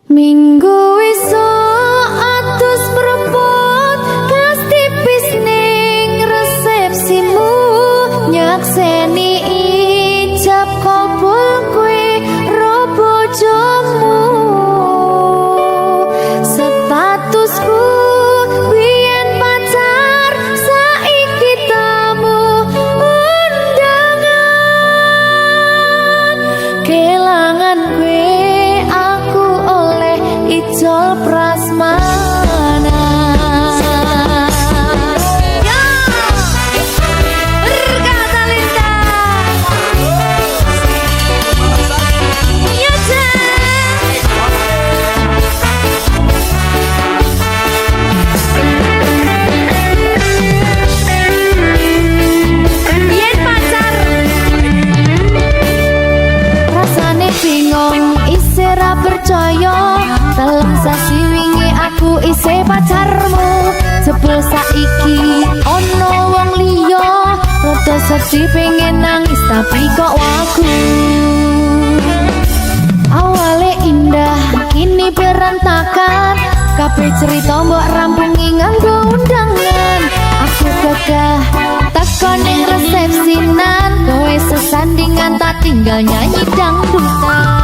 Minggu esuk atus prepot gas tipis ning resepsimu nyakseni ijab kabul kowe ro bojomu statusku biyen pacar saiki tamu undangan kelangan kowe Ijol prasmana ya berkata Linda ya yen pacar rasane bingung isih ra percaya dalam sasi wingi aku isih pacarmu jebul saiki ono wong liya rada sedih pengen nangis tapi kok wagu awale indah kini berantakan kabeh cerita mbok rampungi nganggo undangan aku gagah takon ning resepsinan kowe sesandingan tak tinggal nyanyi dangdutan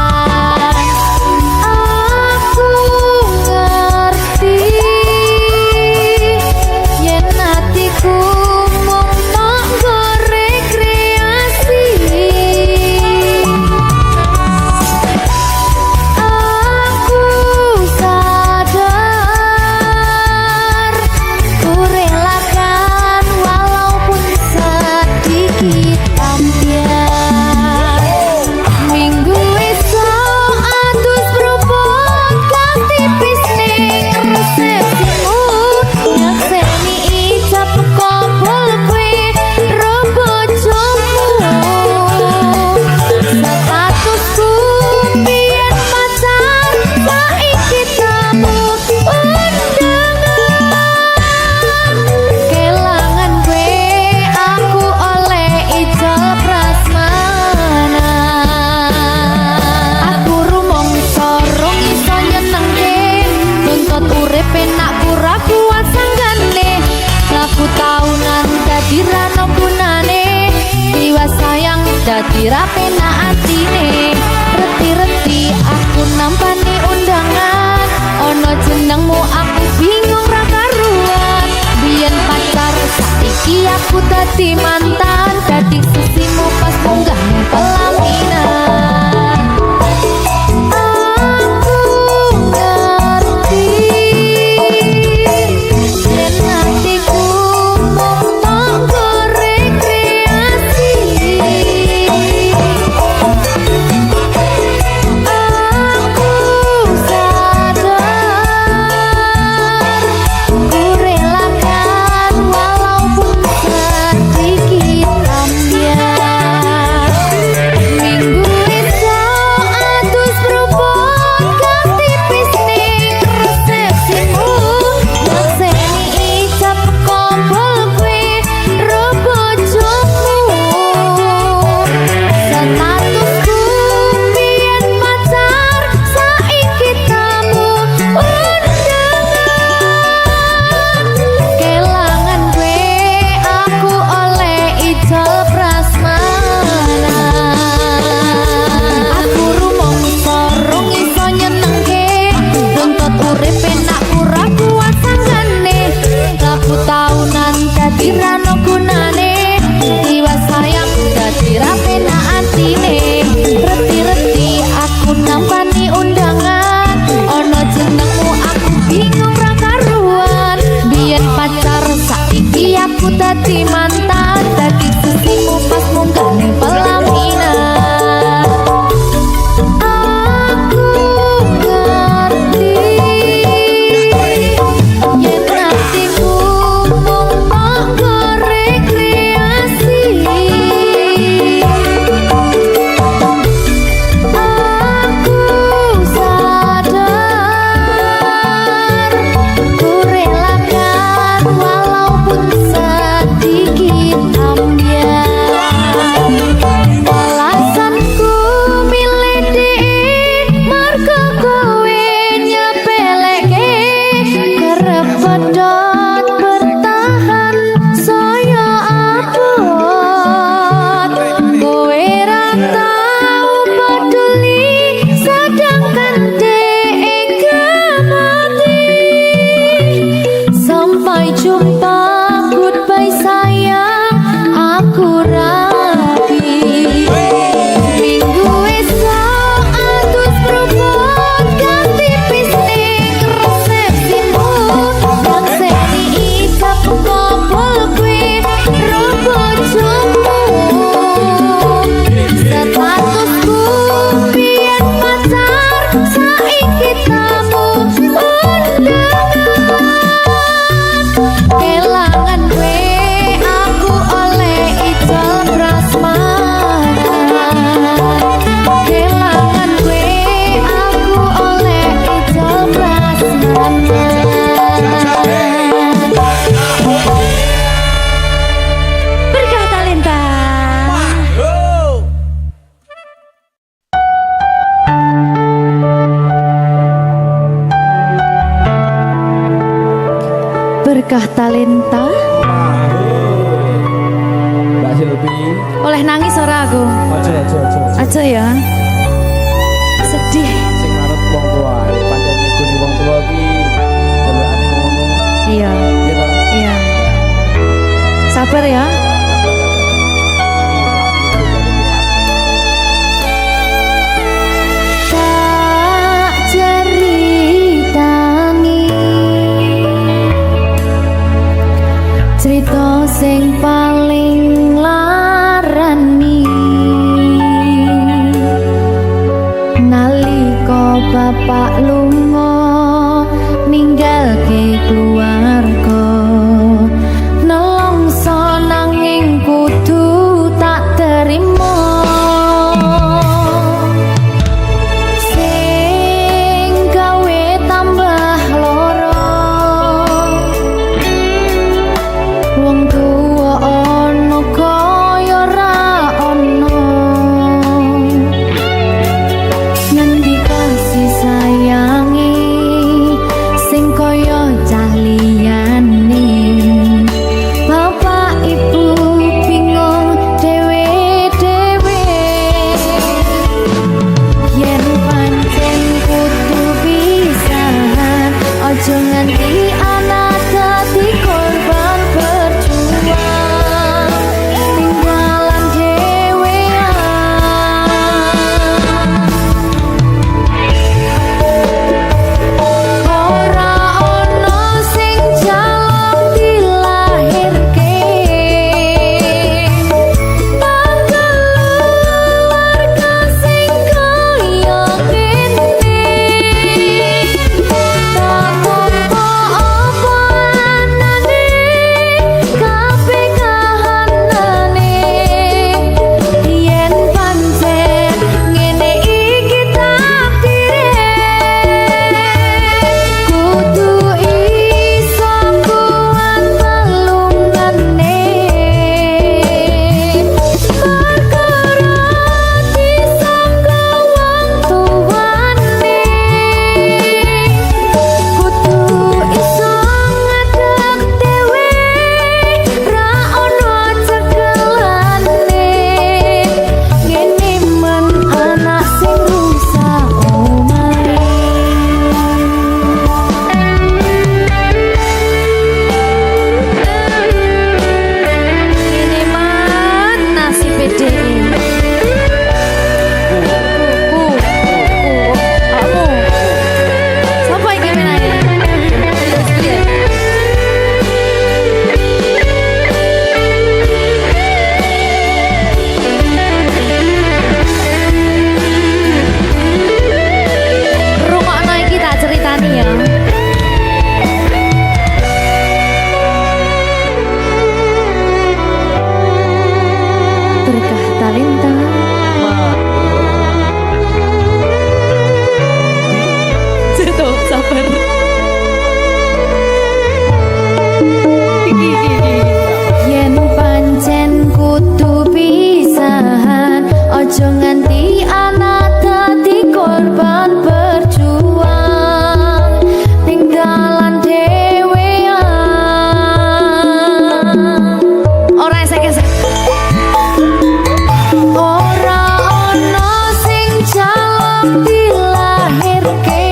dadi rapena atine reti-reti aku nampani undangan ono jenengmu aku bingung ra karuan biyen pacar saiki aku dadi mantan dadi sisimu pas munggah ning pelaminan aku ngerti yen hatiku mung Berkah talenta. Mbak Silvi. Oleh nangis ora aku? Aja ya. Sedih. Sing ngarep wong tua, pancen ngikuni wong tua iki delokane ngono. Iya. Gitu. Iya. Sabar ya. Cerita sing paling larani nalika bapak lunga ninggalke keluarga nelongso nanging kudu tak terima sing gawe tambah loro wong tuwa ana kaya ra ana ngendi kasih sayangi sing kaya cah liyane bapak ibu bingung dhewe-dhewe yen pancen kudu pisahan aja nganti anak dadi korban berjuang tinggalan dhewean ora ono sing jaluk dilahirke keluarga sing kaya kene tak apa anane kabeh kahanane yen pancen ngene iki takdire kudu iso kuat telungane perkara disangka wong tuwane kudu iso ngadeg dhewe ra ono cekelane ngene men anak sing rusak omahe ngene man nasib dhewe aku sapa iki menane rungokno iki tak ceritani ya berkah talenta Ceto, sabar. Yen pancen kudu pisahan, ojo nganti anak dadi korban berjuang tinggalan dhewean. Ora esek-esek. Ora ono sing jaluk dilahirke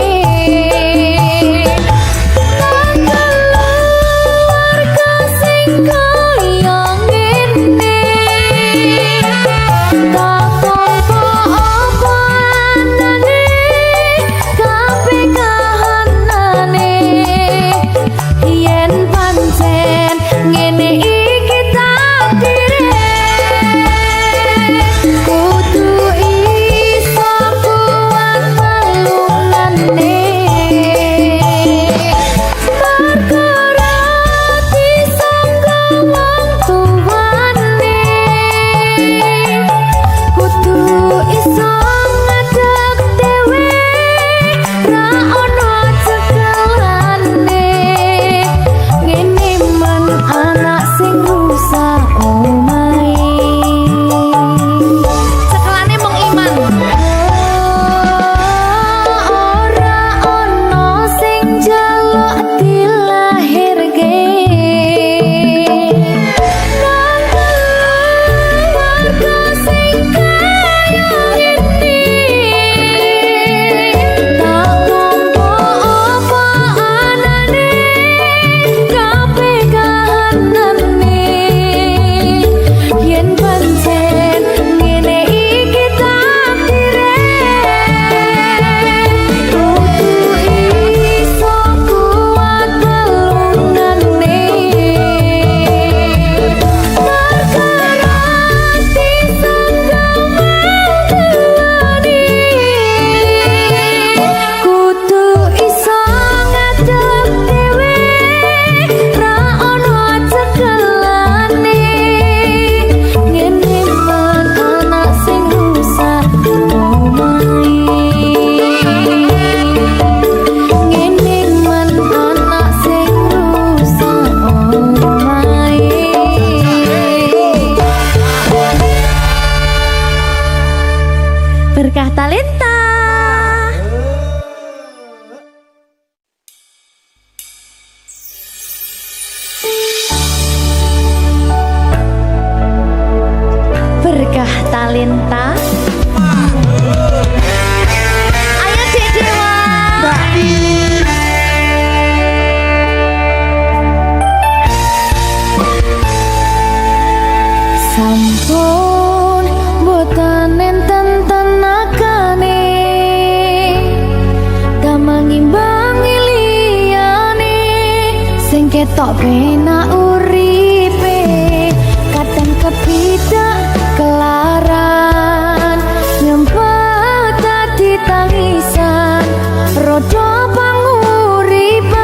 keluarga sing kaya ngene tak apa pun boten enten tenagane damang ngimbangi liyane sing ketok penak uripe kadang kepidak kelaran nyempet dadi tangisan rodo panguripan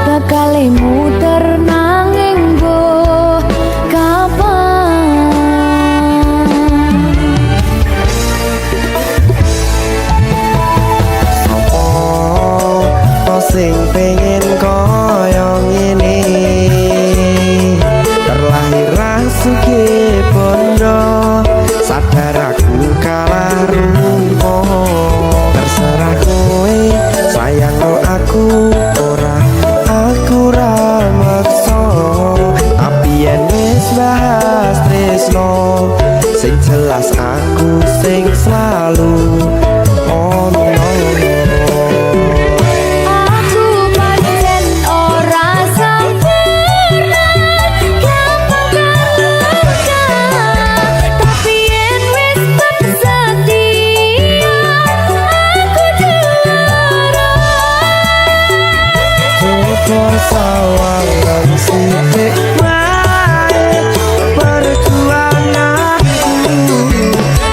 bakal muter nanging mbuh kapan Sopo sing pengen koyo ngene terlahir rasuke bondo sadar aku kalah rumpo terserah kowe sayang lo aku ora maksa tapi yen wis bahas tresno sing jelas aku sing selalu ono aku pancen ora sempurna gampang terluka tapi yen wis setia aku juara Coba sawangan sithik wae perjuanganku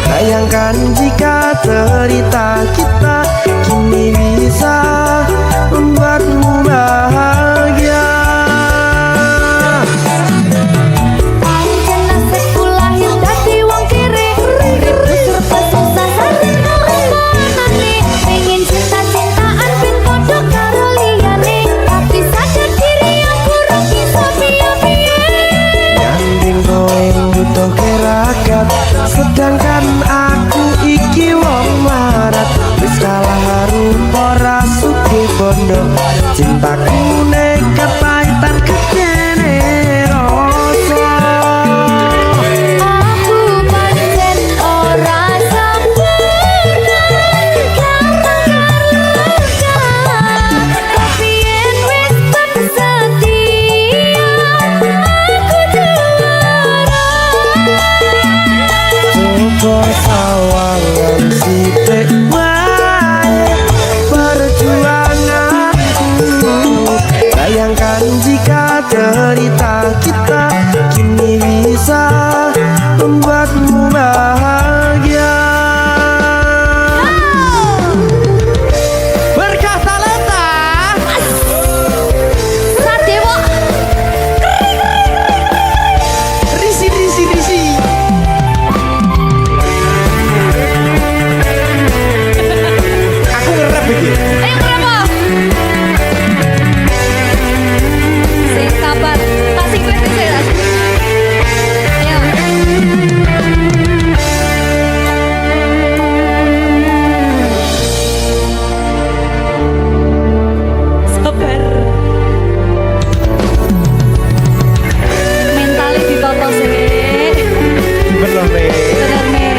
bayangkan jika cerita kita kini bisa membuatmu bahagia pancen nasibku lahir dadi wong kere uripku serba susah sampe ngrasakane pengen cinta-cintaan ben padha karo liyane tapi sadar diri aku ora bisa piye-piye nyanding kowe butuh keragat sedangkan aku iki wong marat wis kalah harum ora sugih bondo cintaku nekat pahitan kekene rasa aku pancen ora sempurna gampang terluka tapi yen wis setia aku juara coba sawangan sithik wae perjuanganku bayangkan jika cerita kita kini bisa membuatmu bahagia berkah talenta Sadewa risi aku ngerap iki ayo berapa sing sabar kasih gue sih ayo sabar mentalnya ditata sih bener nih bener nih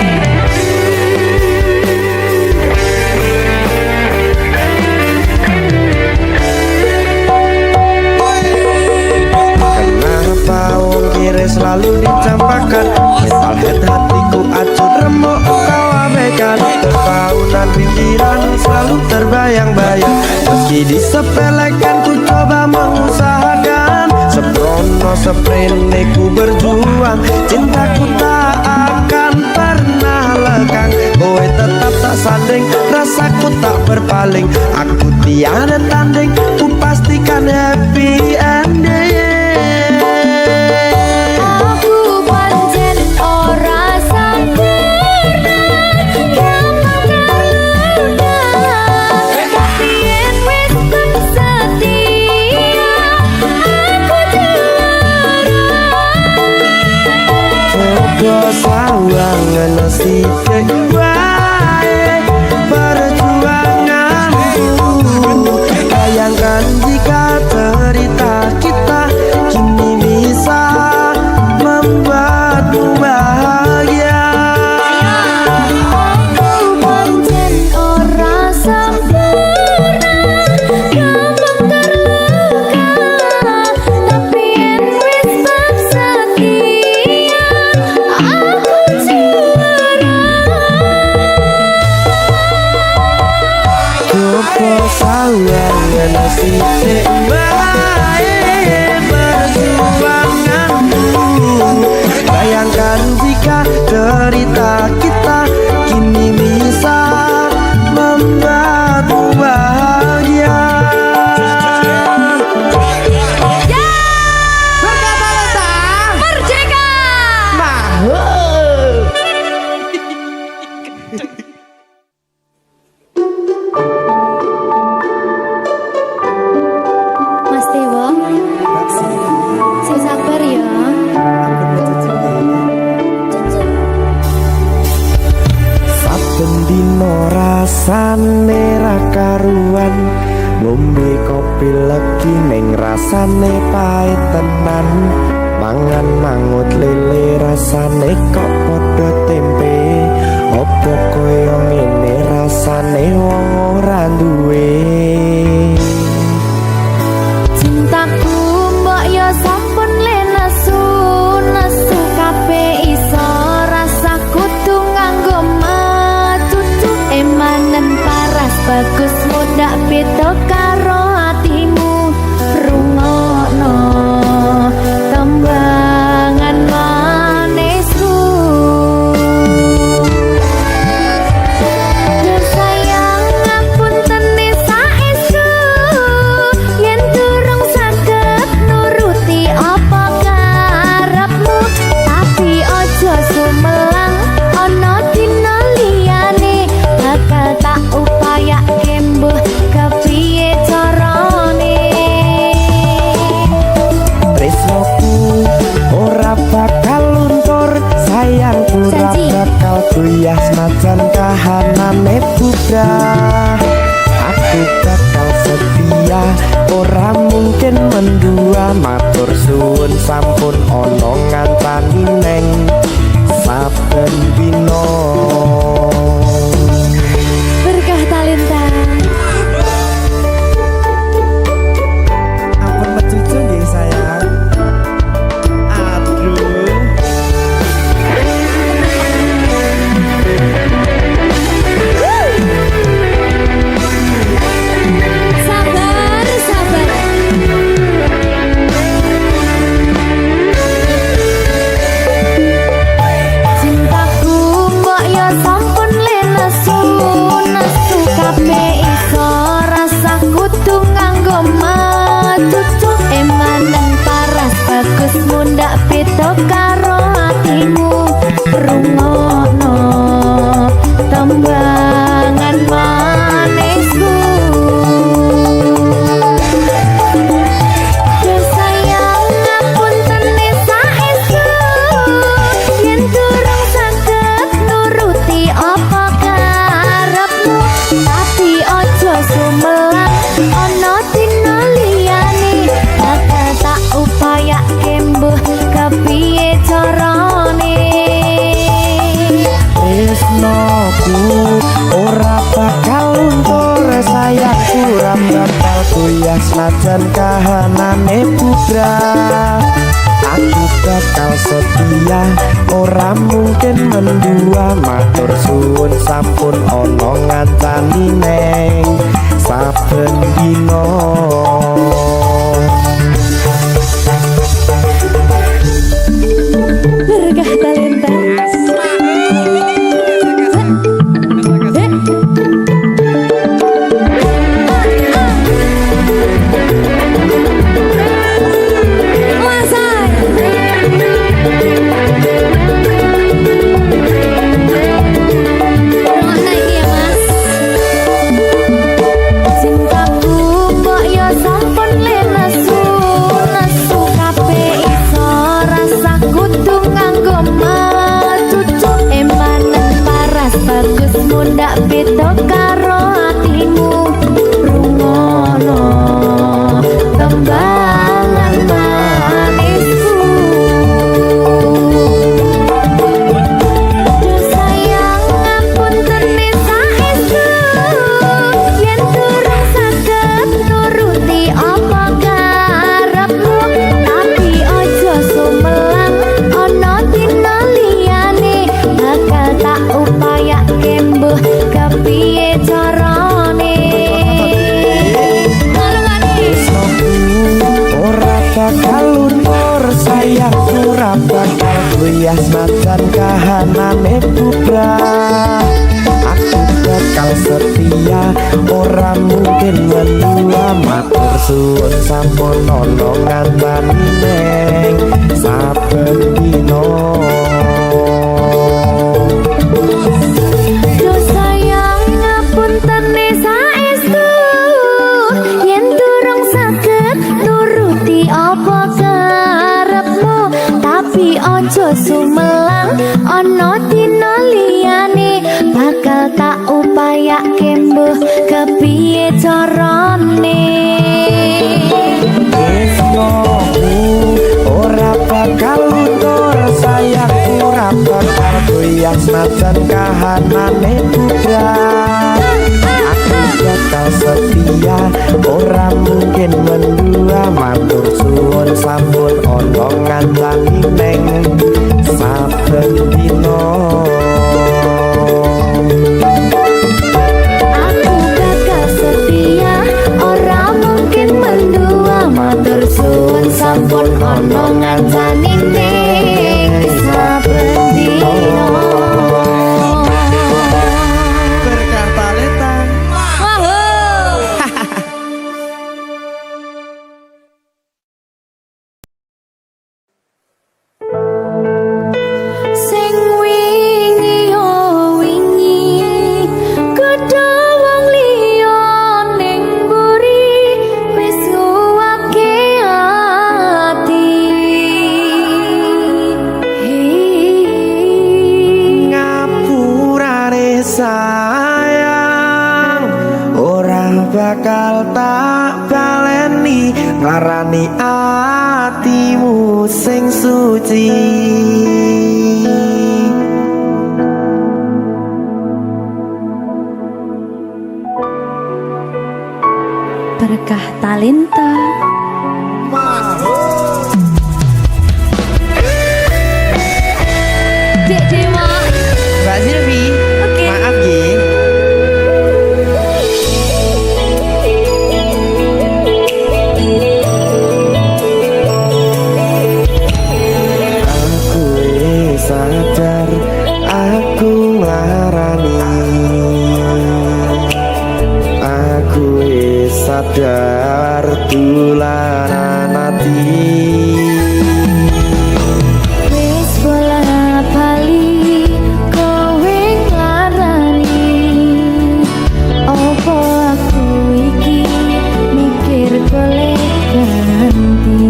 kenapa wong kiri selalu dicampakkan mental head hatiku acur remuk kau abaikan terpaunan pikiran selalu terbayang-bayang meski disepelekan ku coba mengusahakan seprono seprene ku berjuang cintaku tak akan pernah lekang kowe tetap tak sanding rasaku tak berpaling aku tiada tanding ku pastikan happy ending aku pancen ora sempurna gampang terluka tapi yen wis setia aku juara coba sawangan sithik wae perjuanganku sawangan sithik bae perjuanganku. Bayangkan jika cerita kita kini bisa membuatmu bahagia. Merdeka! Mas Dewo, sing sabar ya. Saben dino rasane ra karuan, ngombe kopi legi ning rasane pahit tenan. Mangan mangut lele rasane kok padha tempe. Opo koyo ngene rasane wong ora duwe. Cintaku mbok yo sampun le nesu kabeh iso rasa kudu nganggo matutu emanen paras bagus mudak beda karo atimu rungokno tembangan manisku. Sayang ngapunten saestu yen durung saged nuruti apa karepmu, tapi aja sumelang ana dina liyane bakal tak upayake mbuh kepiye carane. Tresnoku ora bakal luntur, sayangku ora Janji. bakal goyah senajan kahanane bubrah. Aku bakal setia, ora mungkin mendua. Matur suwun sampun ana ngancani neng saben dina. Berkah talenta. Ampun mecucu nggih sayang. Aduh. Sabar, sabar. Cintaku mbok yo sampun le nesu kabeh iso rasa kudu nganggo matutu emanen paras bagus mundak beda karo atimu rungokno tembangan manisku. Sayang ngapunten saestu yen durung saged nuruti apa karepmu, tapi aja sumelang ana dina liyane bakal tak upayake mbuh kepiye carane. Tresnoku ora bakal luntur, sayangku ora bakal goyah senajan kahanane bubrah. Aku bakal setia, ora mungkin mendua. Matur suwun sampun ana ngancani neng saben dina. Berkah talenta. Cinta ora mungkin mendua matur suwun sampun ana ngandani neng saben dina. Yo sayang ngapuntene saestu yen durung saged nuruti apa karepmu, tapi ojo sumelang ana dina liyane bakal tak upayake mbuh kepiye carane. Tresnoku ora bakal luntur, sayangku ora bakal goyah senajan kahanane budak. Aku bakal setia, ora mungkin mendua matur suwun sampun ana ngandani neng saben dina. Aku bakal setia, ora mungkin mendua matur suwun sampun ana ngancani ning saben dina. Berkah Talenta. Sing wingi yo wingi kudu wong liya ning mburi wis nguwake ati. Ngapurane sayang ora bakal tak baleni ngarani atimu sing suci. Berkah Talenta. Dek Dewa. Mbak Silvi, Oke. maaf Gi. Aku wis sadar aku nglarani, aku wis sadar dolanan ati. Wis bola bali kowe nglarani opo aku iki mikir golek ganti.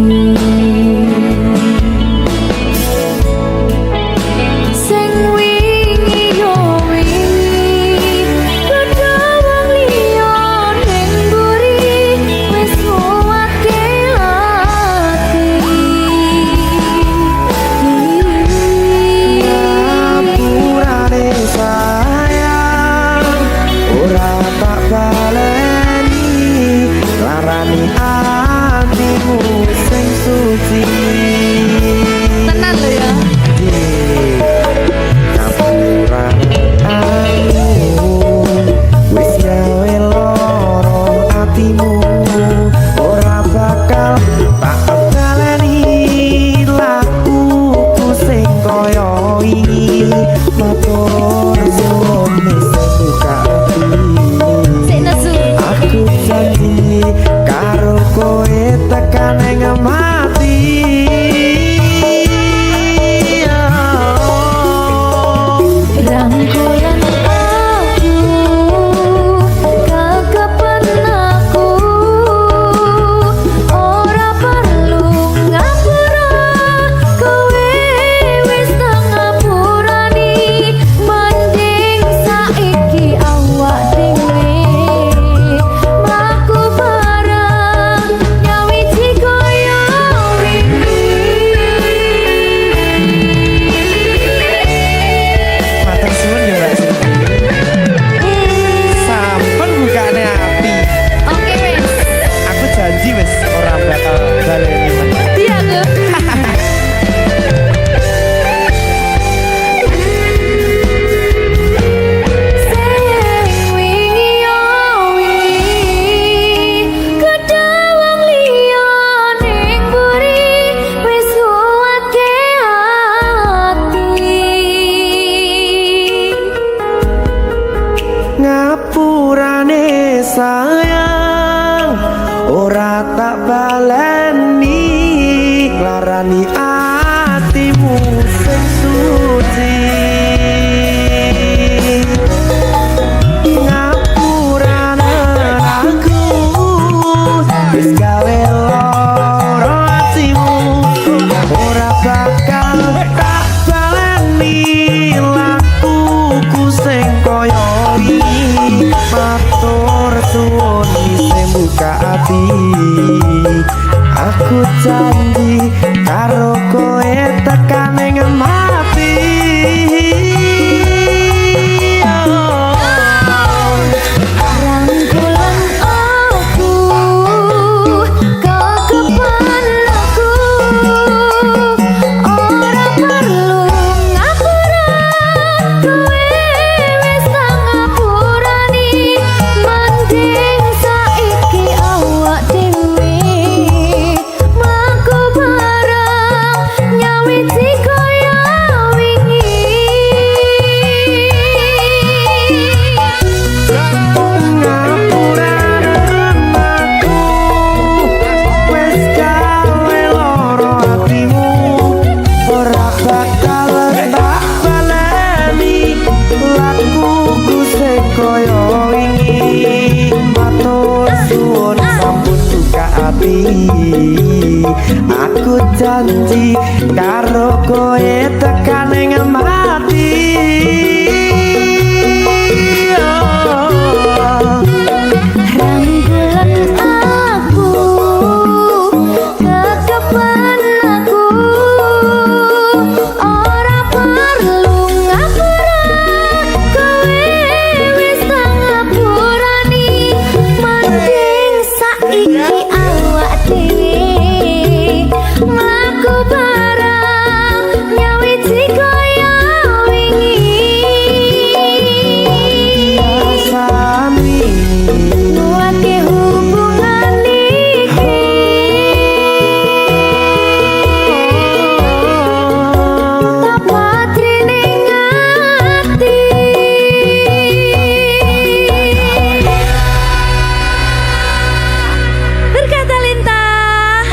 Sing wingi yo wingi kudu wong liya ning mburi wis nguwake ati. ora tak baleni larani atimu sing suci ngapurane aku wis gawe loro atimu ora bakal tak baleni lakuku sing koyo iki matur suwun isih buka ati aku janji karo kowe tekan ing mati rangkulan aku kekepan aku ora perlu ngapuran kowe wis tak ngapurani mending saiki awak dhewe mlaku bareng nyawiti kaya wingi ngapuran aku wis gawe loro atimu ora bakal tak baleni lakuku sing koyo wingi matur suwun sampun buka ati aku janji karo kowe tekan ing mati rangkulan aku kekepan aku ora perlu ngapuran kowe wis tak ngapurani mending saiki awak dhewe mlaku bareng nyawiti kaya wingi sami nguatke hubungan iki tapatri ning ati berkata lintah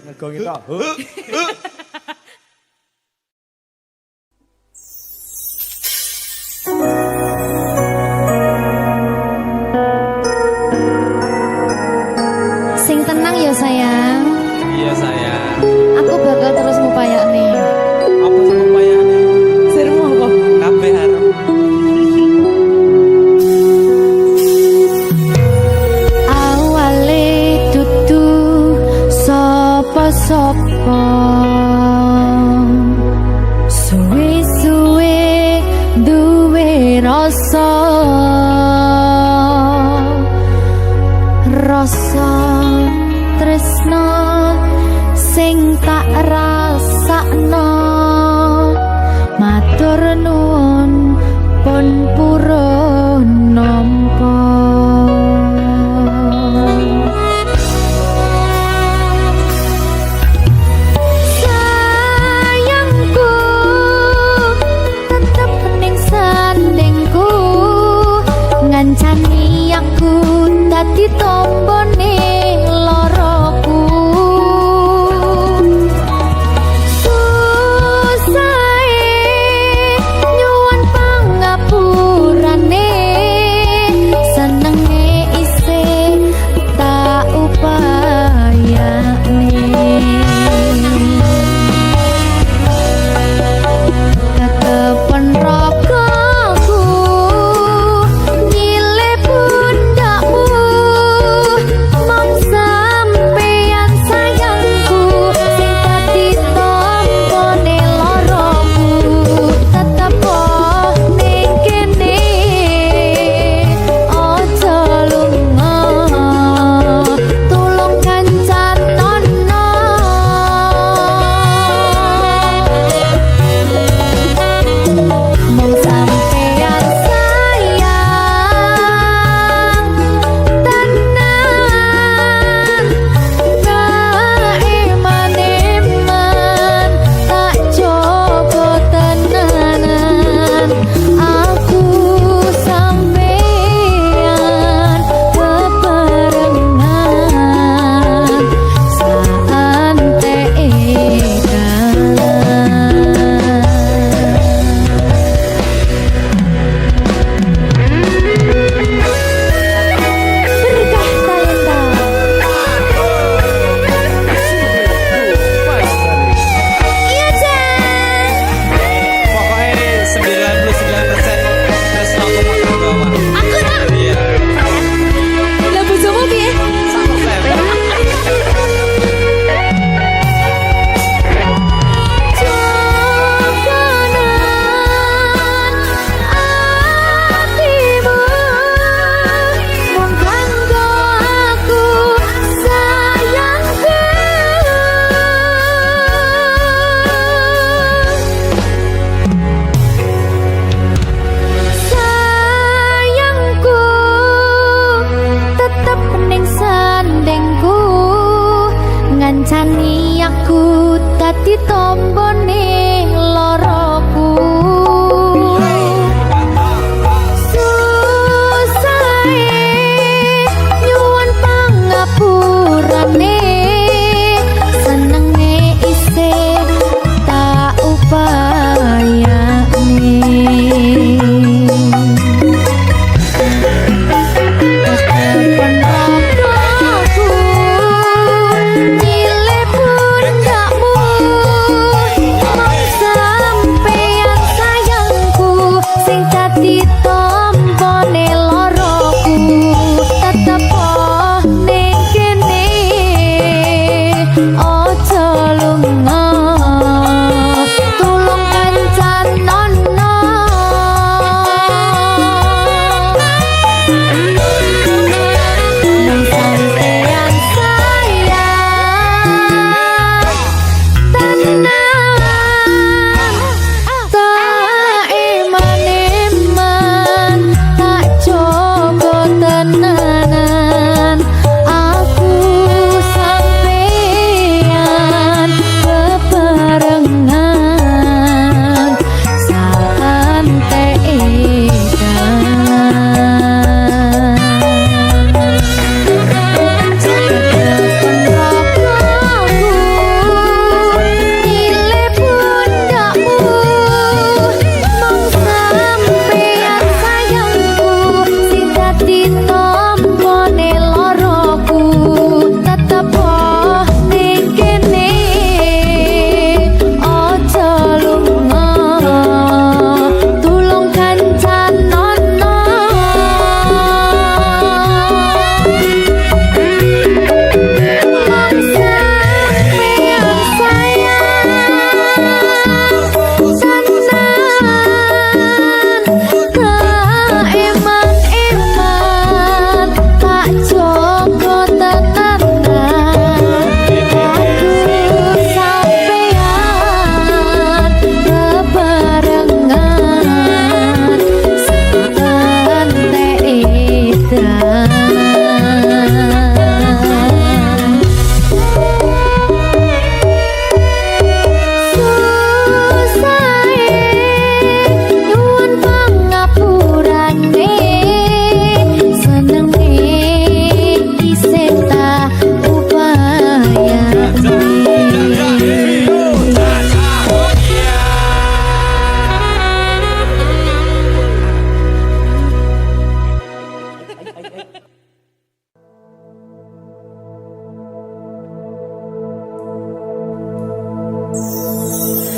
Ngegongi tok. sing tenang ya sayang Iya sayang. aku bakal terus ngupayakne Apa sih upayane? sirmu apa Kabeh arep. awale dudu sapa-sapa suwe-suwe duwe rasa tresna sing tak rasakno matur nuwun pun purun nampa sayangku tetep ning sandingku ngancani aku dadi tombone loroku susahe nyuwun pangapurane senenge isih tak upayane ketepen rokoku nyilih pundakmu aku tadi tombone loroku susahe nyuwun pangapurane senenge isih tak upayane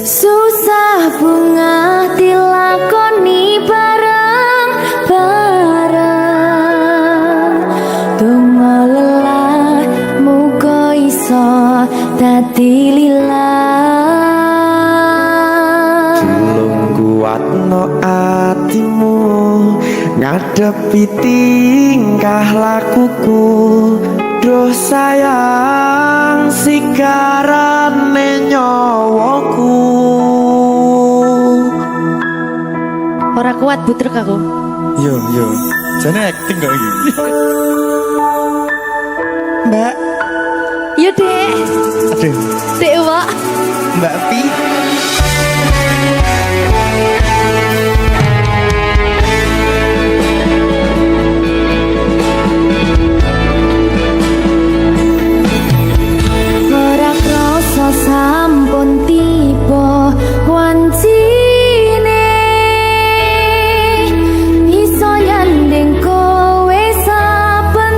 susah bunga dilakoni bareng-bareng donga lelah muga iso dadi lillah Tulung kuatno atimu ngadepi tingkah lakuku Duh sayang sikarane nyawaku ora kuat butrek aku Yo, jane acting kok iki. Mbak, yo dek aduh, dek wak Mbak Pi. ora krasa sampun tiba wancine iso nyanding kowe saben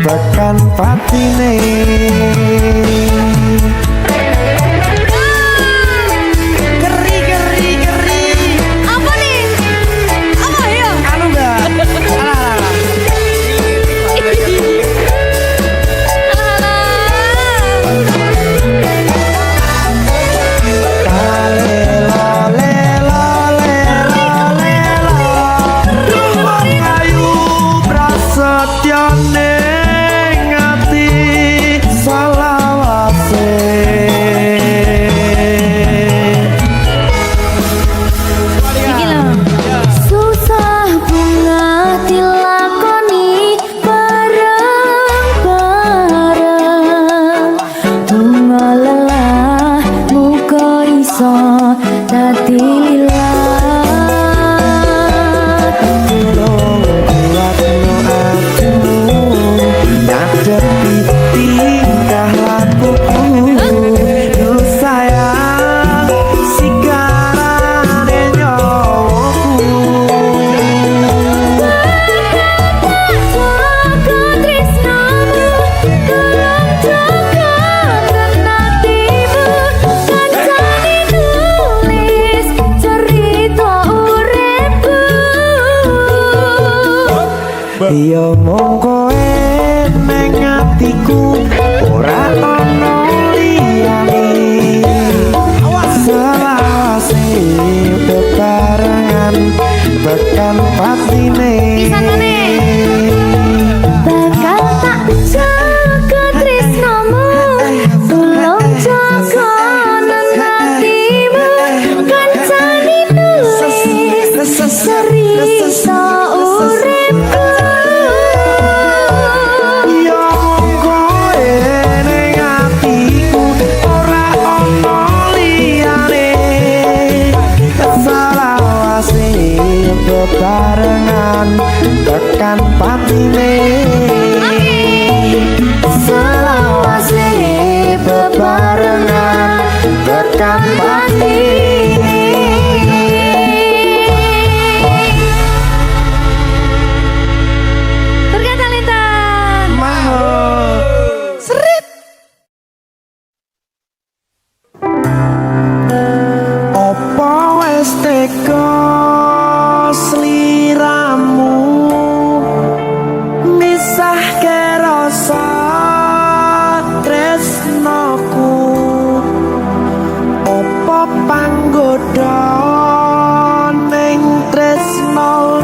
tekan patine. Apa nih? Apa ya? Anu mbak, alah. Iki lho. Susah bunga dilakoni bareng-bareng. Bunga lelah muga iso dadi lilah. Ngadepi tingkah lakuku, duh sayang sigarane nyawaku. Jaga tresnamu, tolong jaga hatimu. Kancane nulis cerita uripku. Ya mung kowe ning atiku, ora ono liyane. Selawase bebarengan tekan patine. Bakal tak jaga tresnamu, tolong jaga hatimu. Kancane nulis cerita uripku. Ya mung kowe ning atiku, ora ono liyane. Selawase bebarengan tekan patine. Selawase bebarengan tekan patine. Berkata Lintan. Apa wis teka sliramu misahke rasa tresnoku? Apa panggoda ning tresno?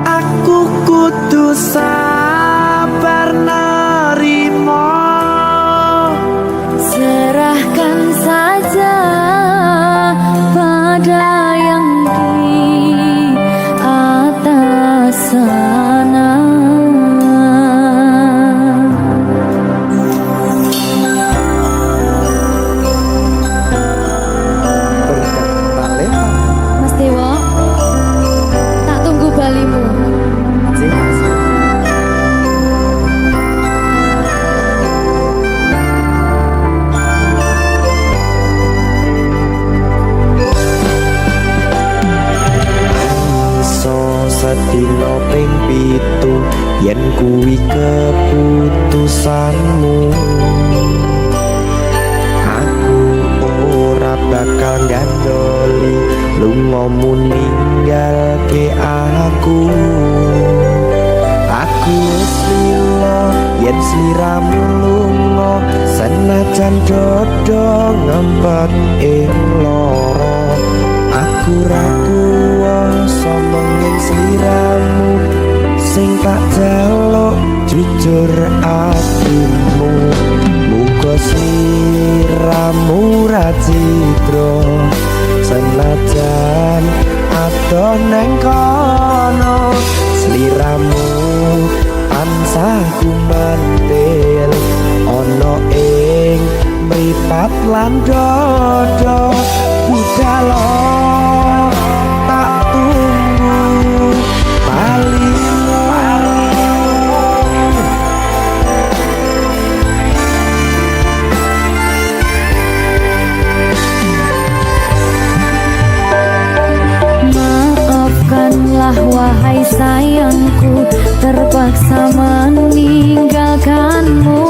Aku kudu sabar nerima. Serahkan saja pada yang di atas sana. Mas Dewa, tak tunggu balimu. Sedina ping pitu yen kuwi keputusanmu, aku ora bakal gandoli lungamu ninggalke aku. Aku wis lila yen sliramu lunga, senajan dodo ngempet ing lara. Aku ra kuwasa menging sliramu sing tak jaluk jujur atimu. Muga sliramu ra citra senajan adoh neng kono. Sliramu tansah gumantil ana ing mripat lan dodo. Budalo tak tunggu balimu. Maafkanlah wahai sayangku, terpaksa menunggu. pacarmu.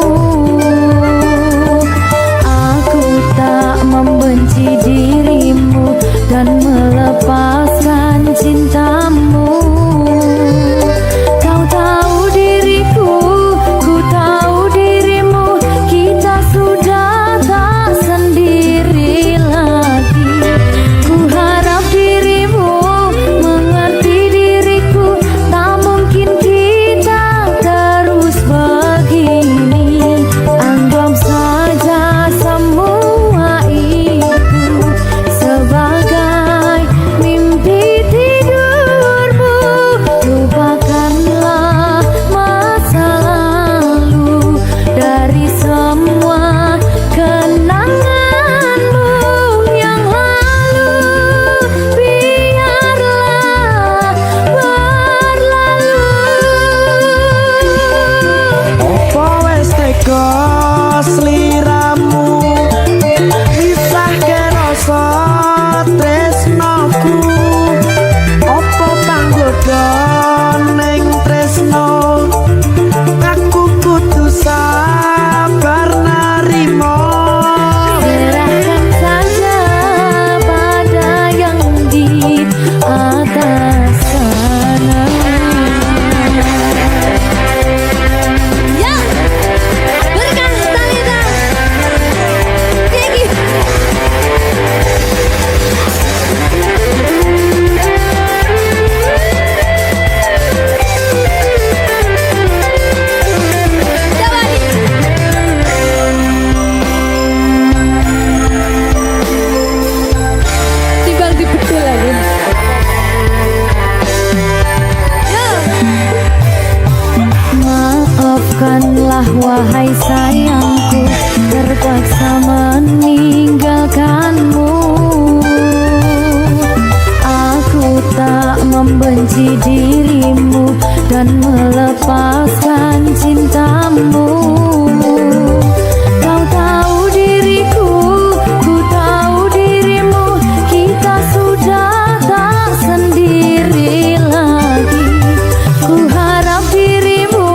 Aku tak membenci dirimu dan melepaskan cintamu. Kau tahu diriku, ku tahu dirimu, kita sudah tak sendiri lagi. Ku harap dirimu mengerti diriku, tak mungkin kita terus begini. Anggap saja semua itu sebagai mimpi tidurmu. Lupakanlah masa lalu dari semua kenanganmu yang lalu. Biarlah berlalu. Apa wis tega sliramu misahke rasa tresnoku. Apa panggoda ning tresno, aku kudu sabar narimo. Serahkan saja pada yang di atas sana. Ya, berikan Talita. Gigi. Timbang dibedil lagi. Maafkanlah wahai sayangku, terpaksa meninggalkanmu. Aku tak membenci dirimu dan melepaskan cintamu. Kau tahu diriku, ku tahu dirimu, kita sudah tak sendiri lagi. Ku harap dirimu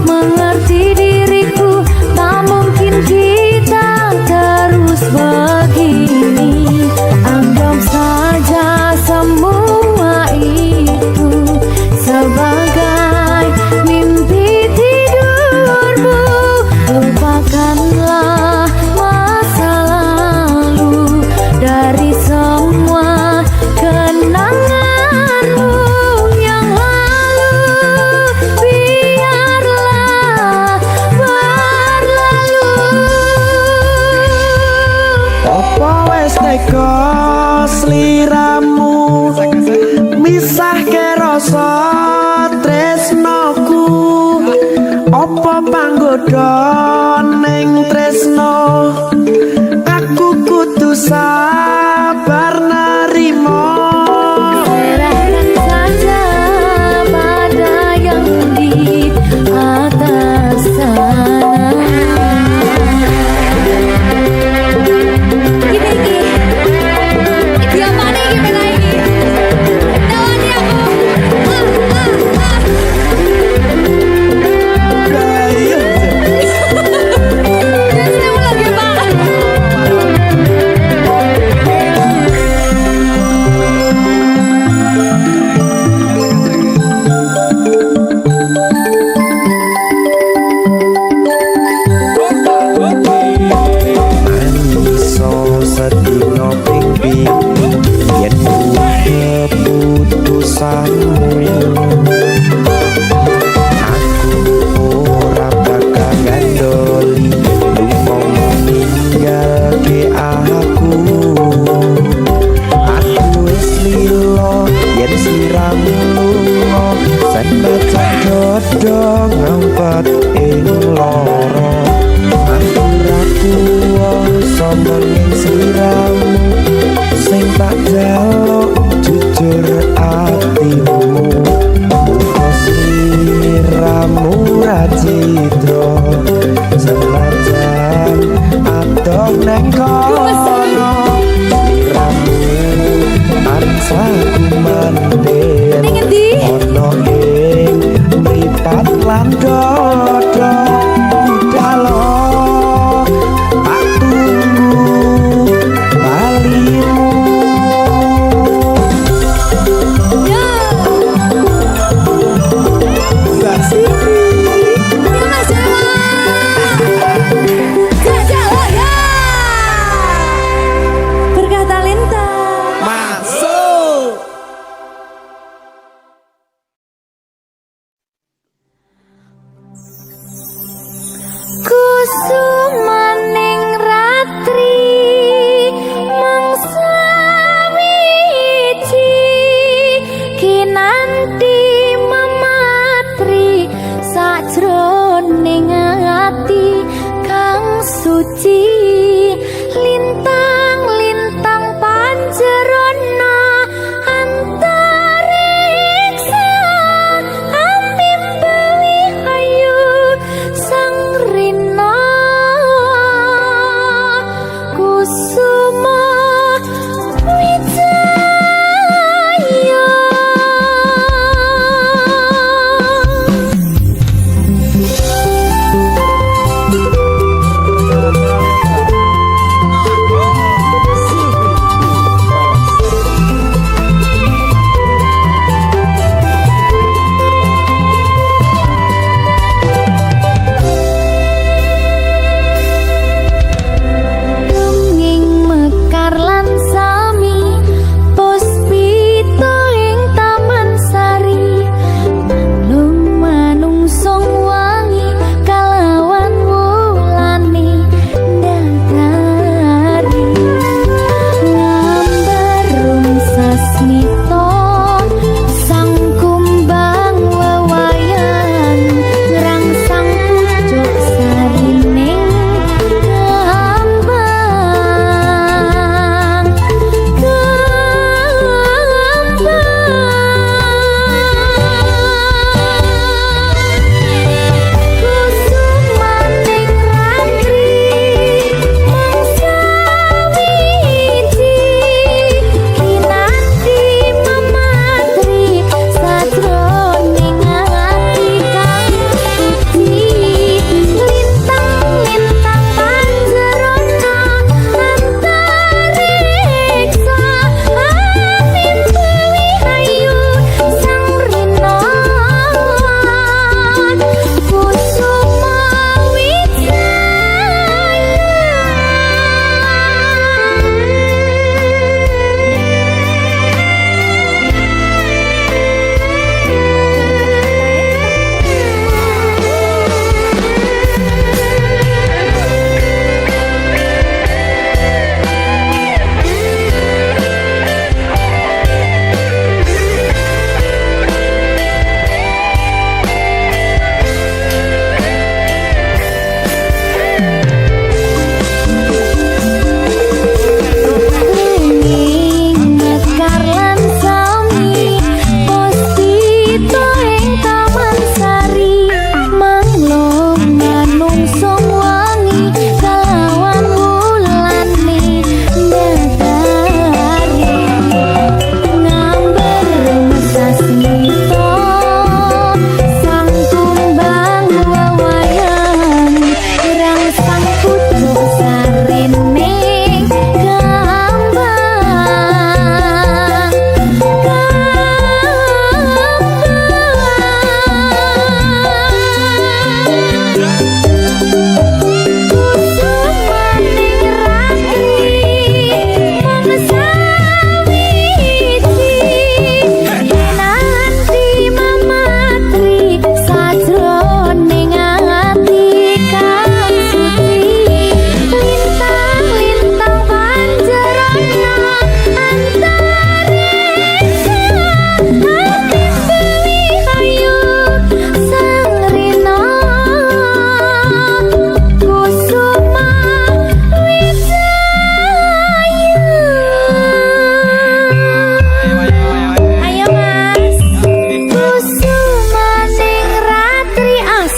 mengerti diriku, tak mungkin kita terus begini. Anggap saja semua itu sebagai mimpi tidurmu. Lupakanlah masa lalu dari semua kenanganmu yang lalu. Biarlah berlalu. Apa wis tega sliramu misahke rasa tresnoku. Apa panggoda ning tresno, aku kudu sabar narimo. Serahkan saja pada yang di atas sana. Iki apa nih gimana ini? Tawani aku. Dan saya lagi Pak. Iso sedina ping ping yen keputusanmu, aku ora bakal gandoli lupa meninggalke aku. Aku wis lilo yen sliramu lunga, sen baca dodo ngampet ing loro. Aku ra kuwasa mening sliramu sing tak jaluk jujur atimu. Muga sliramu ra citra senajan adon neng kono. Sliramu arsa kumandel Ning endi? ono ing mripat lan dodo.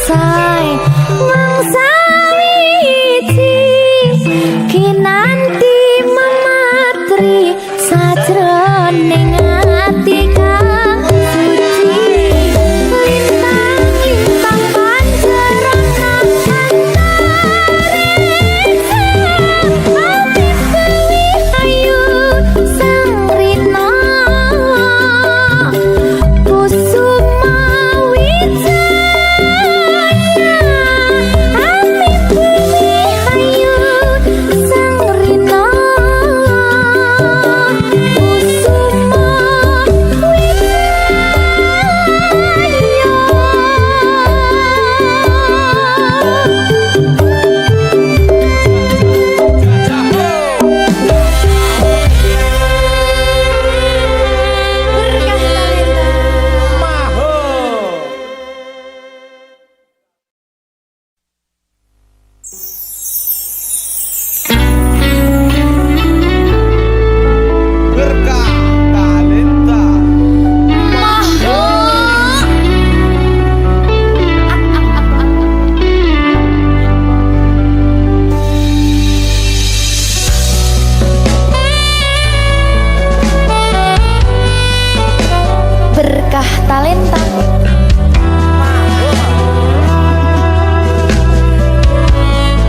say mangsa wiji kinanti mematri sajroning ati kang suci lintang-lintang panceran nang antare amit kuwi ayu sang rina kusuma wijaya amit kuwi ayu sang rina kusuma Berkah talenta. berkah talenta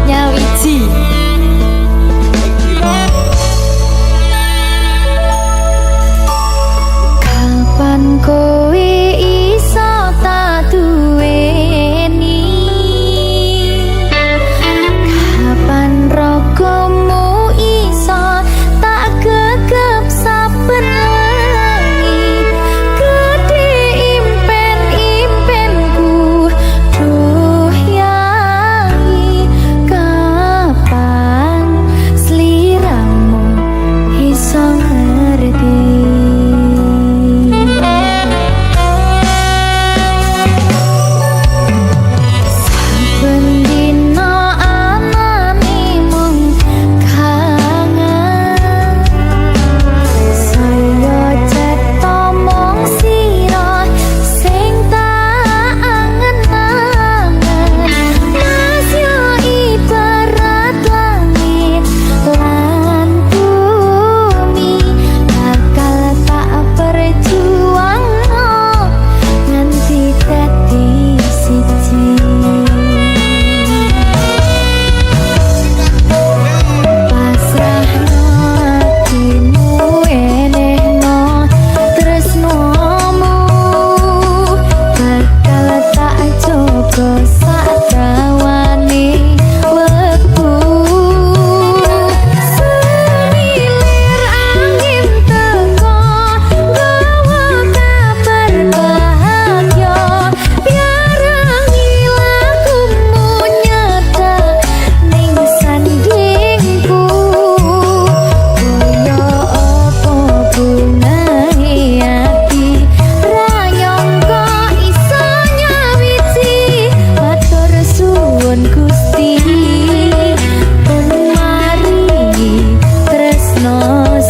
nyawiji kapan kowe iso tak duweni kapan rogomu iso tak gegep saben wengi gede impen-impenku duh yai kapan sliramu iso ngerti saben dina anane mung kangen saya cetha mung sira sing tak angen-angen mas yo ibarat langit lan bumi bakal tak perjuangno nganti dadi siji pasrahno atimu enehno tresnomu bakal tak jaga sadawane wektu semilir angin teko gawa kabar bahagia biarangi lagumu nyedak ning sandingku kaya apa bungahe ati ra nyangka iso nyawiji matur suwun Gusti pemaringi tresno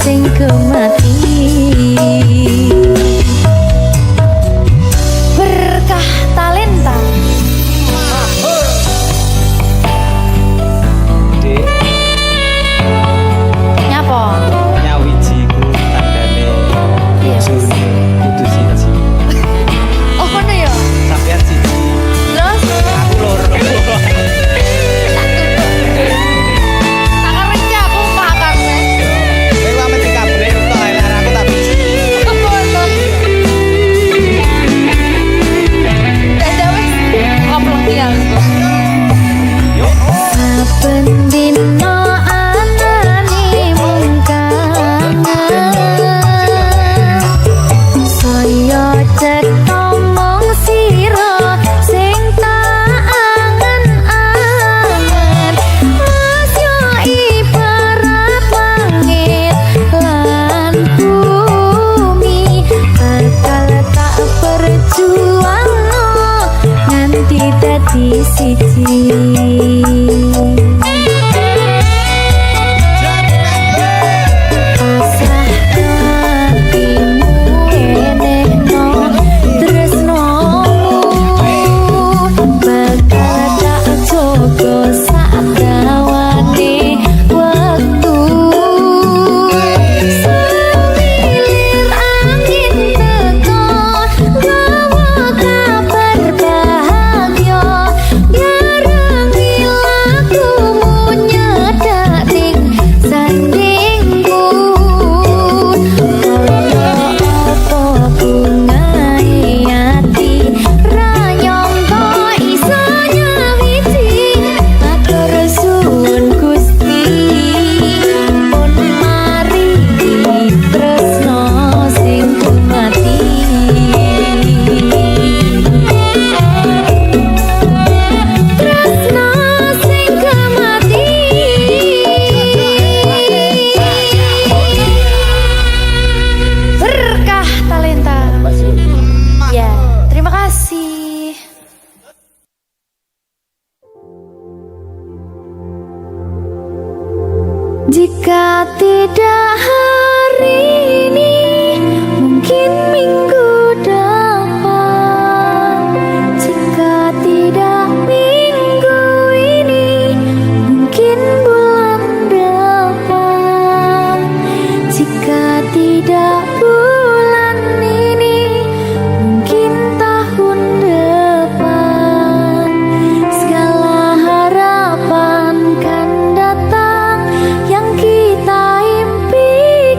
sing kemati berkah talenta Dek, nyapa nyawiji ku tandane bojone kudu siji. oh ngono ya Sampeyan siji, terus aku loro. tak kerja aku pakarne Kowe pamit di kabeh tok ae lara aku tak biji. saben dina anane mung kangen saya cetha mung sira sing tak angen-angen mas yo ibarat langit lan bumi bakal tak perjuangno nganti dadi siji pasrah hatimu enehno tresnomu Jika tidak hari ini, mungkin minggu depan. Jika tidak minggu ini, mungkin bulan depan. Jika tidak bulan ini, mungkin tahun depan. Segala harapan kan datang yang kita impikan.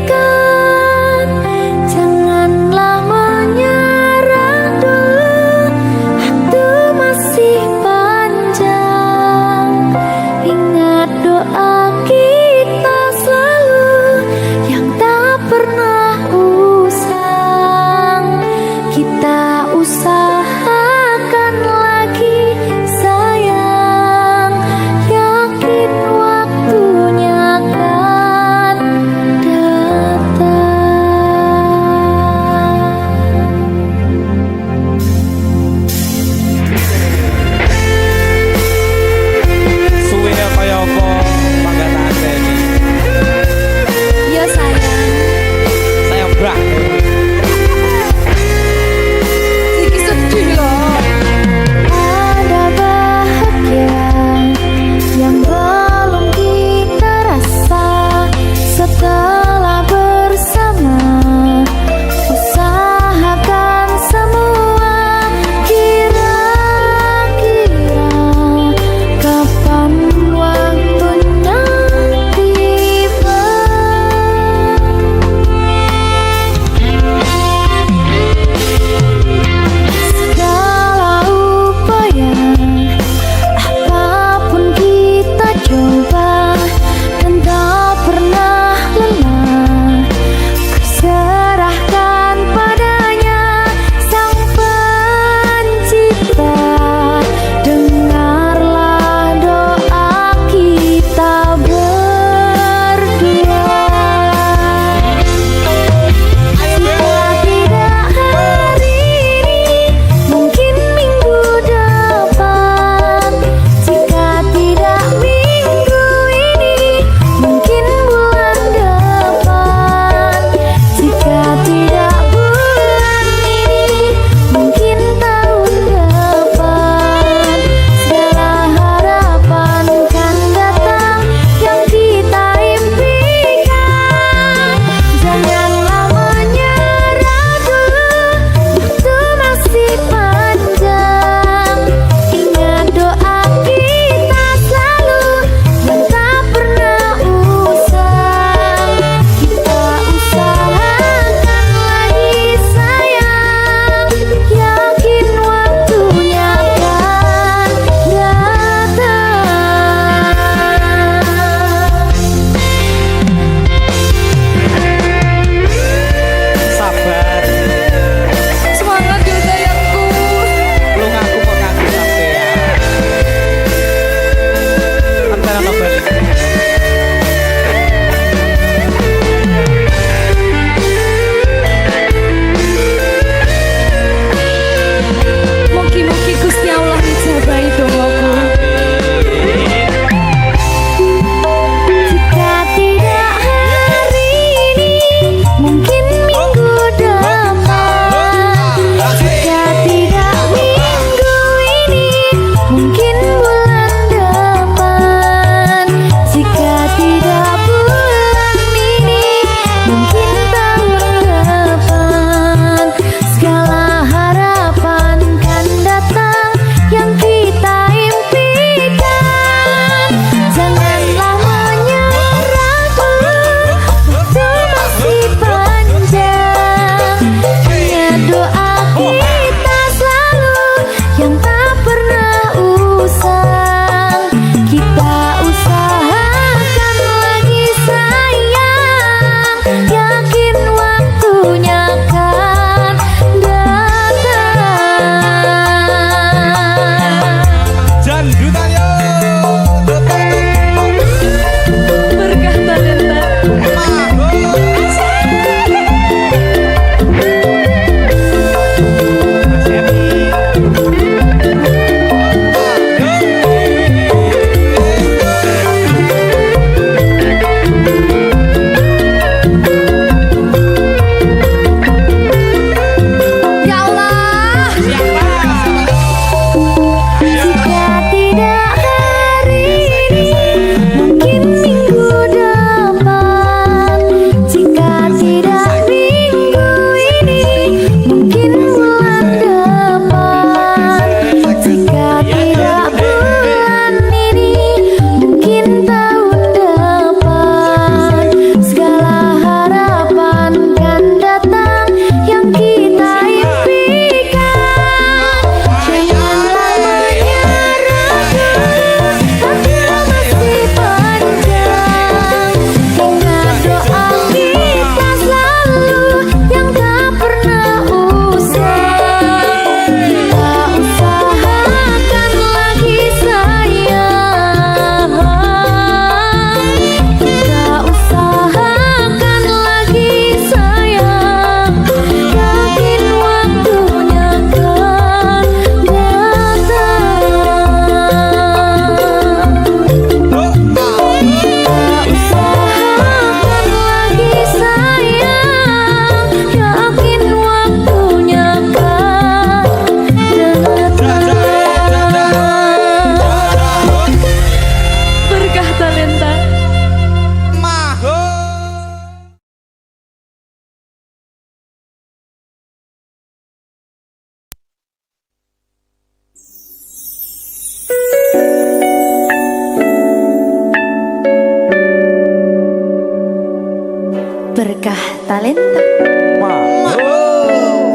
talenta.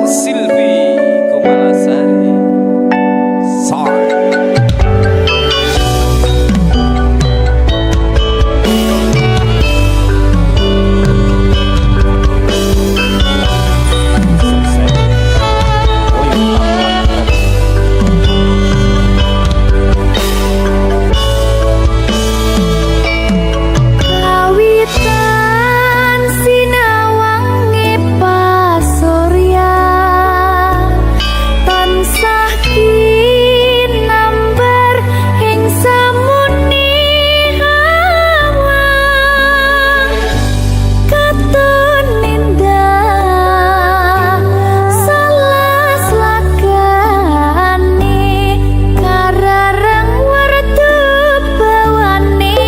Silvi Kumalasari. Sorry. Kawitan sinawangi pasurya tansah kinambar ing samuni hawa katon nindah salas lakane karareng wertu bawane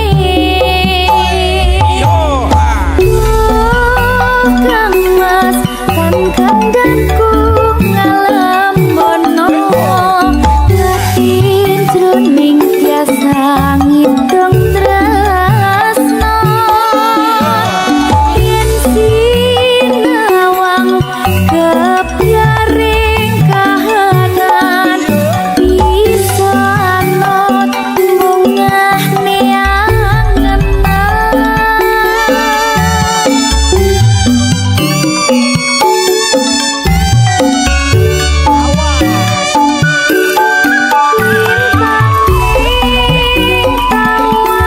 Kang Mas kan kandanku ngalam bono latin jroning biasa ngidong tresno yen sinawang kepyaring kahanan bisa not bungah neangenan Tawa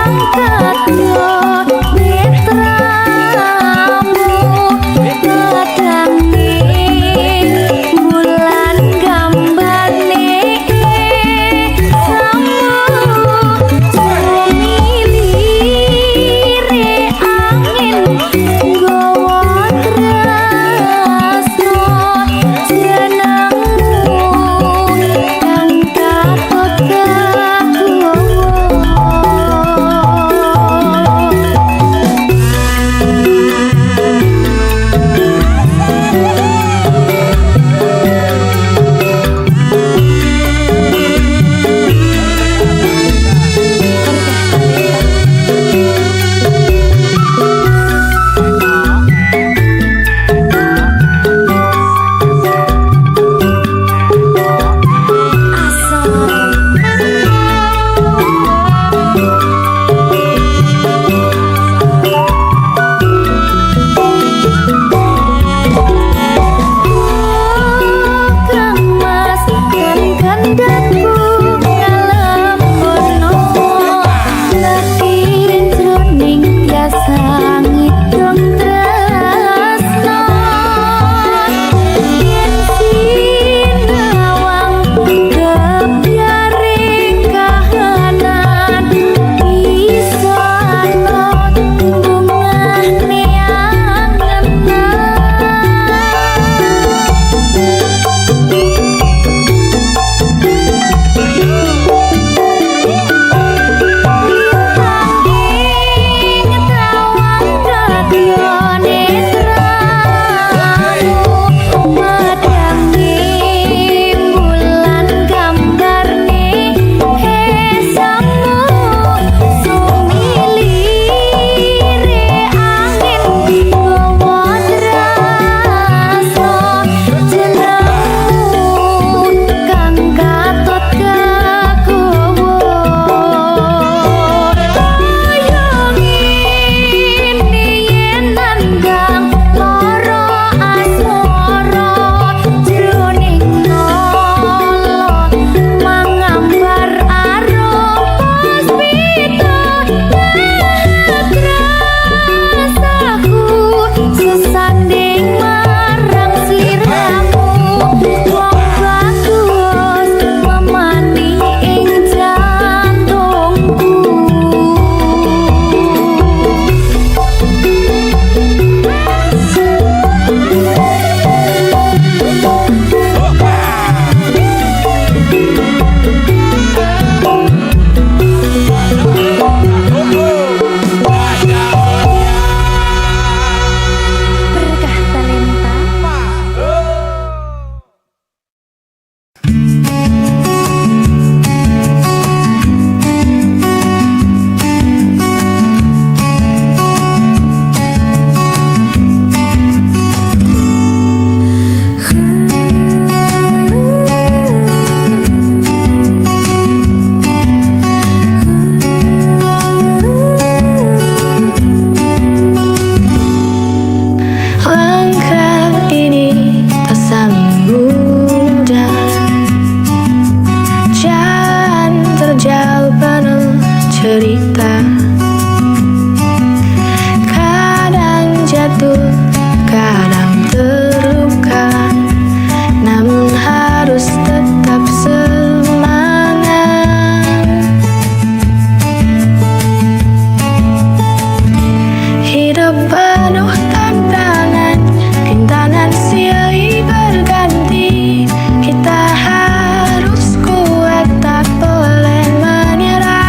cerita. Kadang jatuh, kadang terluka, namun harus tetap semangat. Hidup penuh tantangan, rintangan silih berganti. Kita harus kuat, tak boleh menyerah.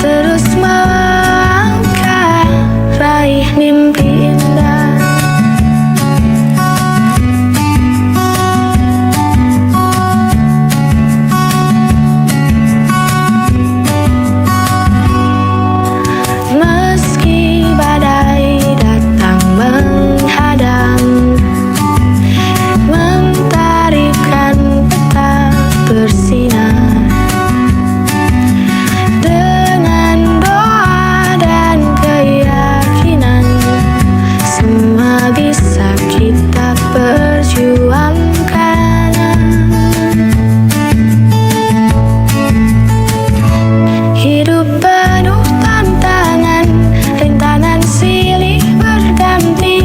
Terus melangkah, raih mimpi indah. Meski badai datang menghadang, mentarikan peta bersinar. Dengan doa dan keyakinan, semua bisa kita perjuangkan. Hidup penuh tantangan, rintangan silih berganti.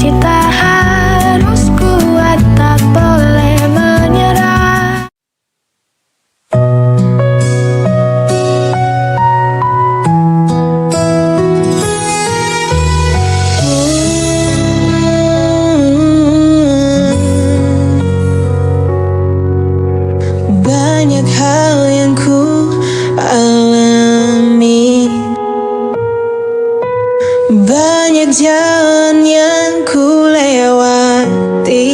Kita harus kuat, tak boleh menyerah. Banyak hal yang ku alami, banyak jalan yang ku lewati.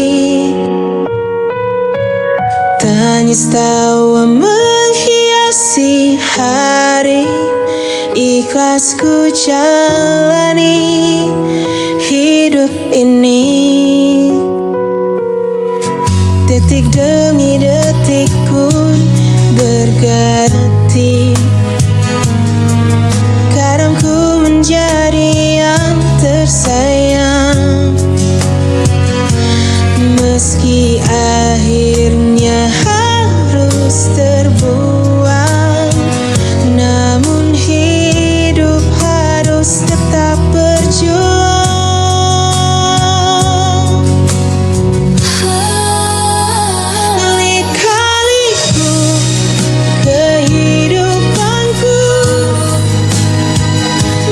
Tangis tawa menghiasi hari, ikhlas ku jalani hidup ini. Detik demi detik pun berganti. Kadang ku menjadi yang tersayang, meski akhirnya harus terbuang. Namun hidup harus tetap berjuang. Lika-liku kehidupanku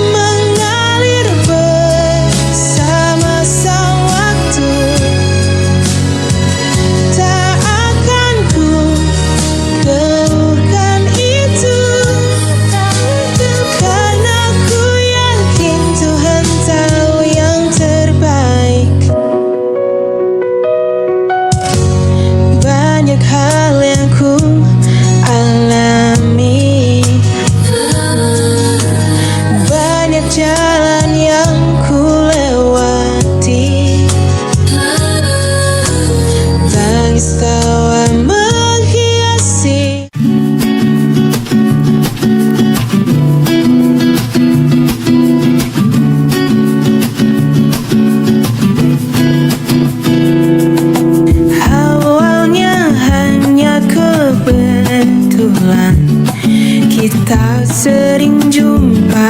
mengalir bersama sang waktu. Tak akan ku keluhkan itu, karena ku yakin Tuhan tahu yang terbaik. Banyak hal yang ku alami, banyak jalan yang ku lewati. Tangis tawa menghiasi. Awalnya hanya kebetulan, kita sering jumpa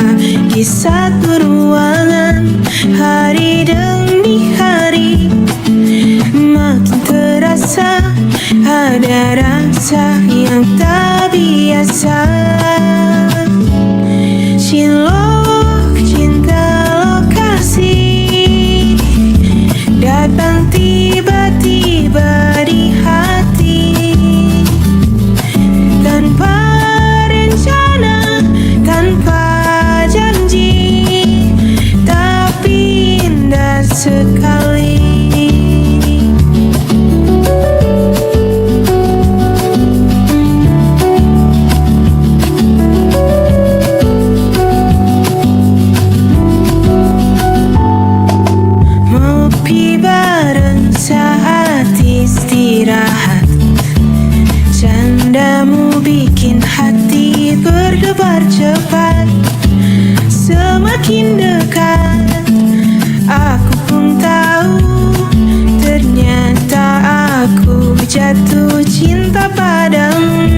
di satu ruangan. Hari demi hari makin terasa ada rasa yang tak biasa. Cinta lokasi datang tiba-tiba di hati, tanpa rencana, tanpa janji, tapi indah sekali. Ngopi bareng saat istirahat, candamu bikin hati berdebar cepat. Semakin dekat, aku pun tahu ternyata aku jatuh cinta padamu.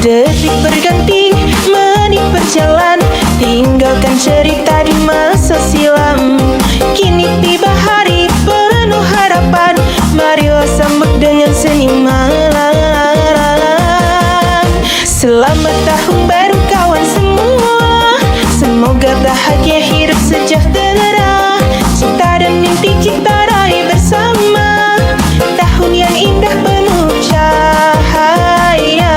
Detik berganti, menit berjalan, tinggalkan cerita di masa silam. Kini tiba hari penuh harapan, marilah sambut dengan senyum malam. Selamat tahun baru kawan semua, semoga bahagia hidup sejahtera, cinta dan mimpi kita raih bersama, tahun yang indah penuh cahaya.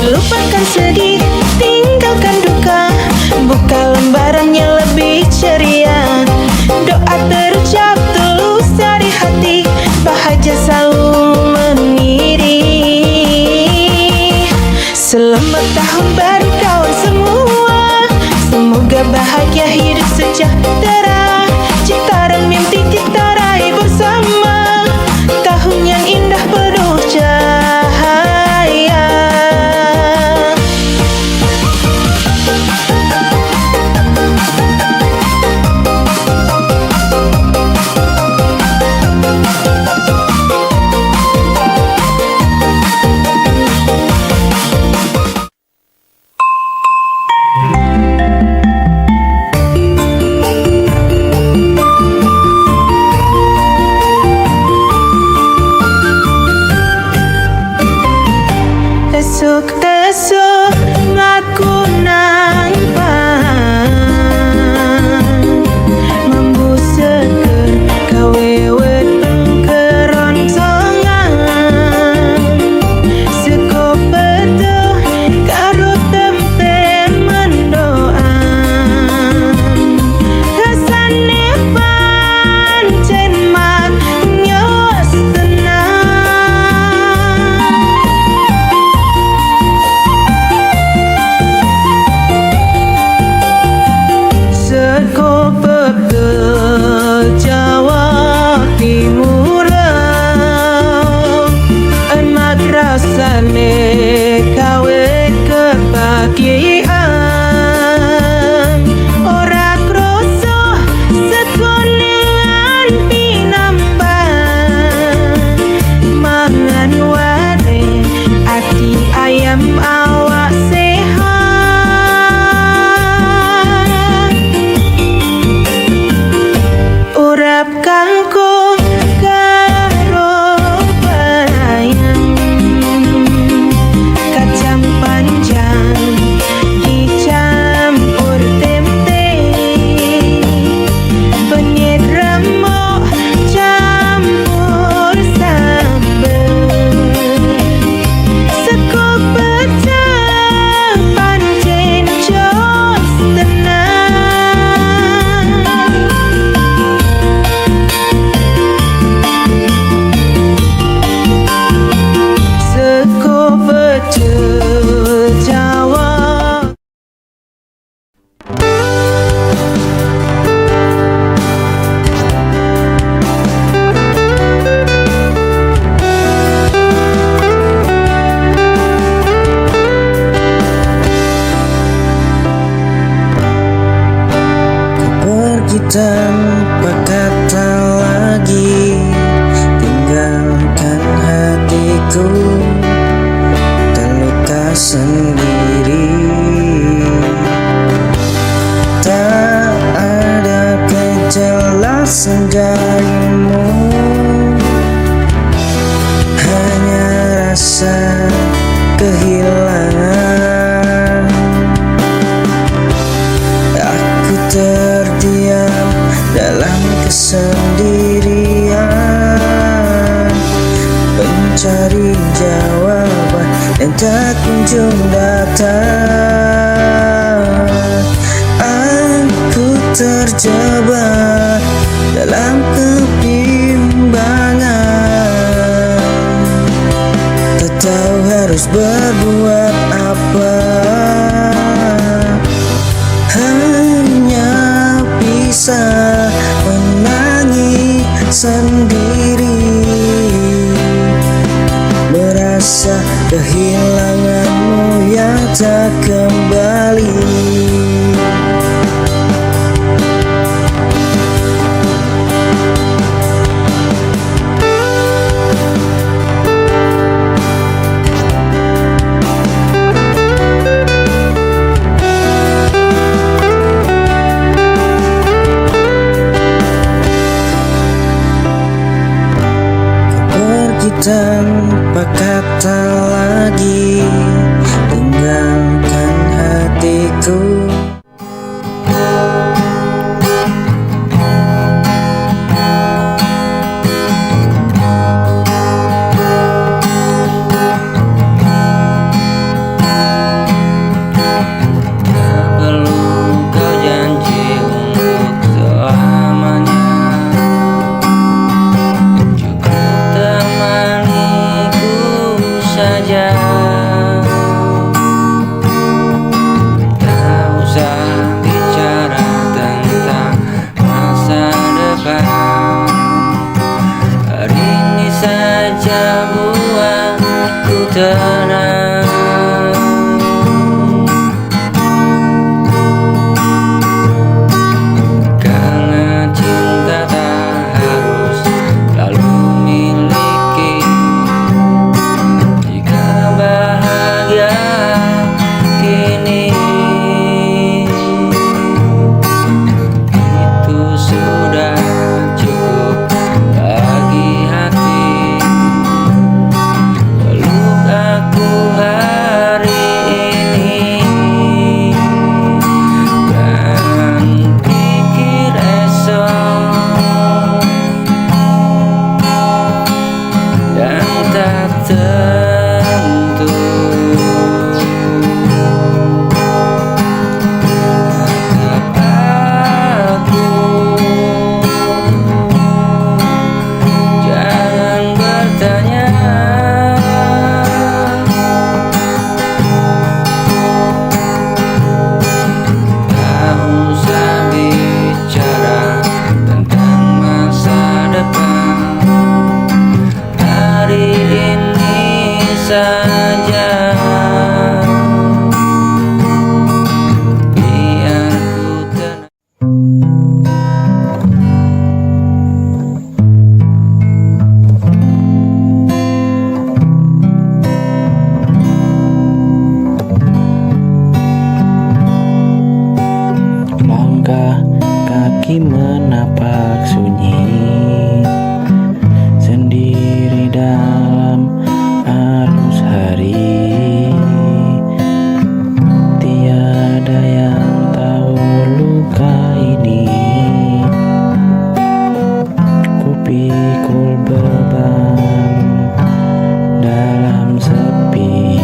Lupakan sedih, tinggalkan duka, buka lembaran yang lebih ceria. Doa terucap tulus dari hati, bahagia selalu mengiringi. Selamat tahun baru kawan semua, semoga bahagia hidup sejahtera, cinta dan mimpi kita raih bersama, tahun yang indah penuh cahaya. Desuk-desuk aku nampak mambu seger kawewet keroncongan, seko betuh karo tempe mendoan, rasane pancen maknyos tenang. Seko betul Jawa Timur, enak rasane kawe kebahagiaan, ora kroso sekonean pinambang, mangan ware ati ayam awak sehat. Urap kangkung karo bayang, kacang panjang dicampur tempe, penyet remuk campur sambel, seko pecah pancen jos tenang. Seko pecel Jawa. Pergi tanpa kata lagi, tinggalkan hatiku terluka sendiri. Tak ada kejelasan darimu, hanya rasa kehilangan. Aku terdiam dalam kesendirian, mencari jawaban yang tak kunjung datang. Aku terjebak dalam kebimbangan, tak tahu harus berbuat apa. Hanya bisa menangis sendiri, merasa kehilanganmu yang tak kembali. Tanpa kata lagi, tinggalkan hatiku. Tak perlu kau janji untuk selamanya, saja. Tak usah bicara tentang masa depan. Hari ini saja buatku tenang. Karena cinta tak harus selalu miliki. Bahagia kini itu sudah cukup bagi hati. Peluk aku hari ini dan pikir esok yang tak tentu. Jangan bertanya, tak usah bicara tentang masa depan. Hari ini saja biar ku tenang. Langkah kaki menapak sunyi sendiri dalam arus hari. Tiada yang tahu luka ini. Kupikul beban dalam sepi.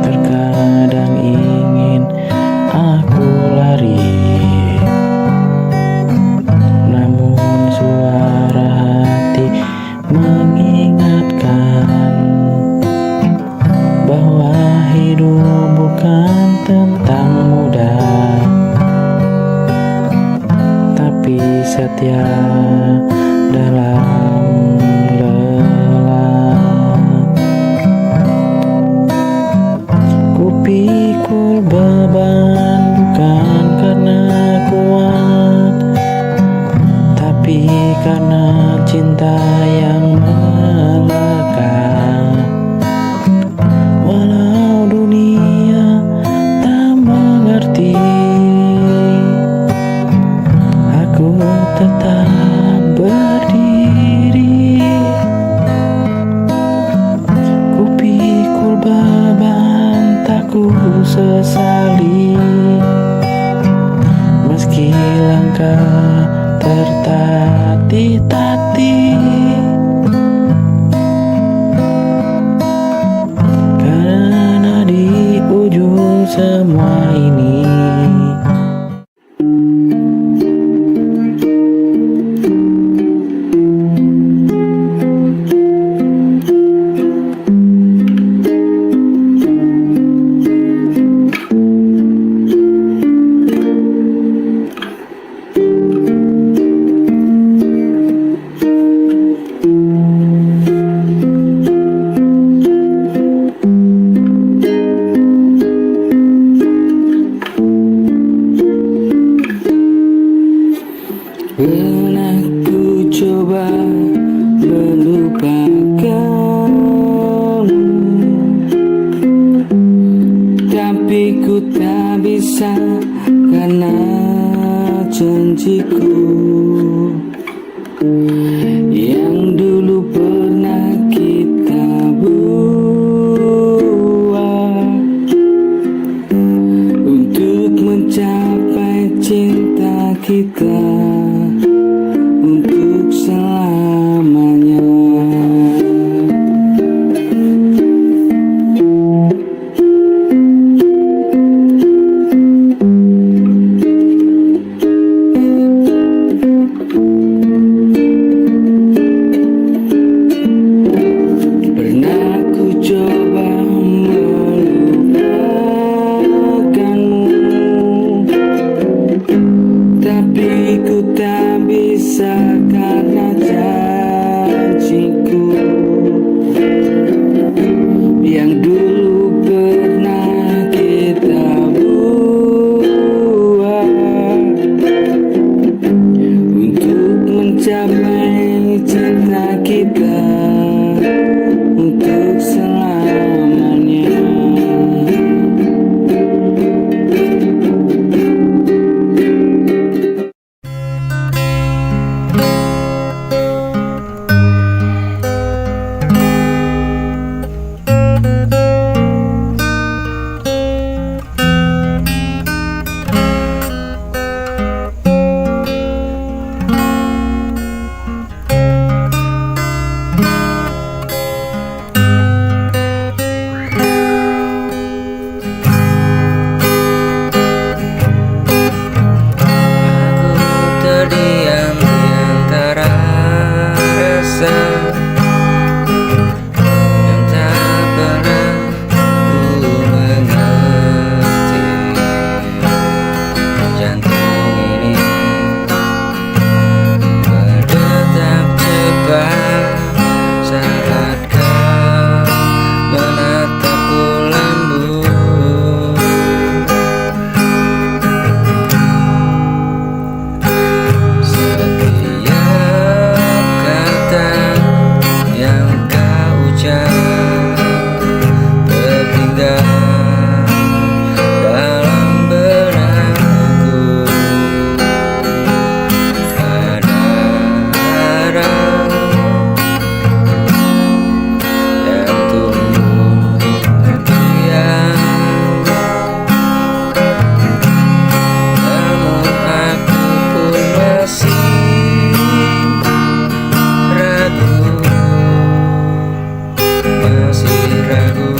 Terkadang ingin aku lari, namun suara hati mengingatkan bahwa hidup bukan tentang mudah, tapi setia dalam lelah. Kupikul beban bukan karena kuat, tapi karena cinta yang melekat. Walau dunia tak mengerti, aku tetap berdiri. Kupikul beban tak ku sesali, meski langkah tertatih-tatih. Karena di ujung semua ini tersiksa karena janjiku yang dulu pernah kita buat untuk mencapai cinta kita untuk selamanya. Pernah ku coba melupakanmu, tapi ku tak bisa karena janjiku yang dulu pernah kita buat untuk mencapai cinta kita untuk selamanya. Aku terdiam di antara rasa yang tak pernah ku mengerti. Jantung ini berdetak cepat saat kau menatapku lembut. Setiap kata yang kau ucap terhingga dalam benakku. Ada arah yang tumbuh diam, namun aku pun masih ragu, masih ragu.